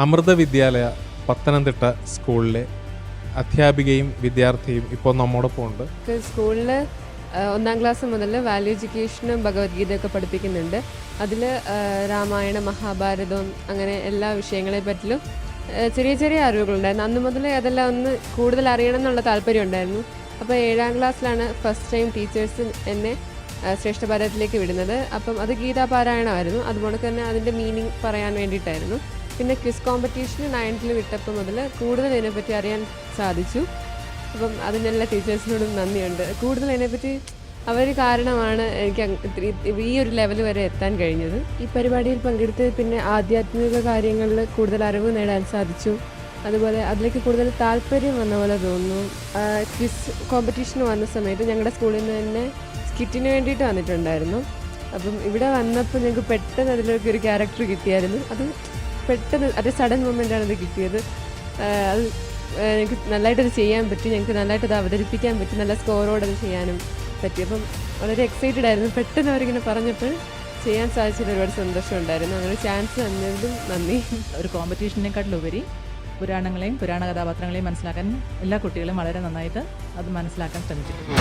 അമൃത വിദ്യാലയ പത്തനംതിട്ട സ്കൂളിലെ അധ്യാപികയും വിദ്യാർത്ഥിയും ഇപ്പോൾ നമ്മോടൊപ്പം ഉണ്ട്. സ്കൂളിൽ 1ാം ക്ലാസ് മുതൽ വാല്യൂ എഡ്യൂക്കേഷനും ഭഗവത്ഗീതയൊക്കെ പഠിപ്പിക്കുന്നുണ്ട്. അതിൽ രാമായണം, മഹാഭാരതവും അങ്ങനെ എല്ലാ വിഷയങ്ങളെ പറ്റിയും ചെറിയ ചെറിയ അറിവുകളുണ്ടായിരുന്നു. അന്ന് മുതൽ അതെല്ലാം ഒന്ന് കൂടുതൽ അറിയണം എന്നുള്ള താല്പര്യം ഉണ്ടായിരുന്നു. അപ്പോൾ 7ാം ക്ലാസ്സിലാണ് ഫസ്റ്റ് ടൈം ടീച്ചേഴ്സ് എന്നെ ശ്രേഷ്ഠ ഭാരതത്തിലേക്ക് വിടുന്നത്. അപ്പം അത് ഗീതാപാരായണമായിരുന്നു. അതുപോലെ തന്നെ അതിൻ്റെ മീനിങ് പറയാൻ വേണ്ടിയിട്ടായിരുന്നു. പിന്നെ ക്വിസ് കോമ്പറ്റീഷന് 9th വിട്ടപ്പോൾ മുതൽ കൂടുതൽ ഇതിനെപ്പറ്റി അറിയാൻ സാധിച്ചു. അപ്പം അതിനെല്ലാ ടീച്ചേഴ്സിനോടും നന്ദിയുണ്ട്. കൂടുതൽ അതിനെപ്പറ്റി അവർ കാരണമാണ് എനിക്ക് ഈ ഒരു ലെവൽ വരെ എത്താൻ കഴിഞ്ഞത്. ഈ പരിപാടിയിൽ പങ്കെടുത്ത് പിന്നെ ആധ്യാത്മിക കാര്യങ്ങളിൽ കൂടുതൽ അറിവ് നേടാൻ സാധിച്ചു. അതുപോലെ അതിലേക്ക് കൂടുതൽ താല്പര്യം വന്ന പോലെ തോന്നുന്നു. ക്വിസ് കോമ്പറ്റീഷന് വന്ന സമയത്ത് ഞങ്ങളുടെ സ്കൂളിൽ നിന്ന് തന്നെ സ്കിറ്റിന് വേണ്ടിയിട്ട് വന്നിട്ടുണ്ടായിരുന്നു. അപ്പം ഇവിടെ വന്നപ്പോൾ ഞങ്ങൾക്ക് പെട്ടെന്ന് അതിലേക്ക് ഒരു ക്യാരക്ടർ കിട്ടിയായിരുന്നു. അത് പെട്ടെന്ന് അത് സഡൻ മൊമെൻ്റാണ് അത് കിട്ടിയത്. അത് ഞങ്ങൾക്ക് നല്ലതായിട്ടത് ചെയ്യാൻ പറ്റി, ഞങ്ങൾക്ക് നല്ലതായിട്ടത് അവതരിപ്പിക്കാൻ പറ്റി, നല്ല സ്കോറോടത് ചെയ്യാനും പറ്റി. അപ്പം വളരെ എക്സൈറ്റഡ് ആയിരുന്നു. പെട്ടെന്ന് അവരിങ്ങനെ പറഞ്ഞപ്പോൾ ചെയ്യാൻ സാധിച്ചതിൽ ഒരുപാട് സന്തോഷമുണ്ടായിരുന്നു. അങ്ങനെ ചാൻസ് തന്നതിലും നന്ദി. ഒരു കോമ്പറ്റീഷനെക്കാട്ടിലുപരി പുരാണങ്ങളെയും പുരാണ കഥാപാത്രങ്ങളെയും മനസ്സിലാക്കാൻ എല്ലാ കുട്ടികളും വളരെ നന്നായിട്ട് അത് മനസ്സിലാക്കാൻ ശ്രമിച്ചിട്ടുണ്ട്.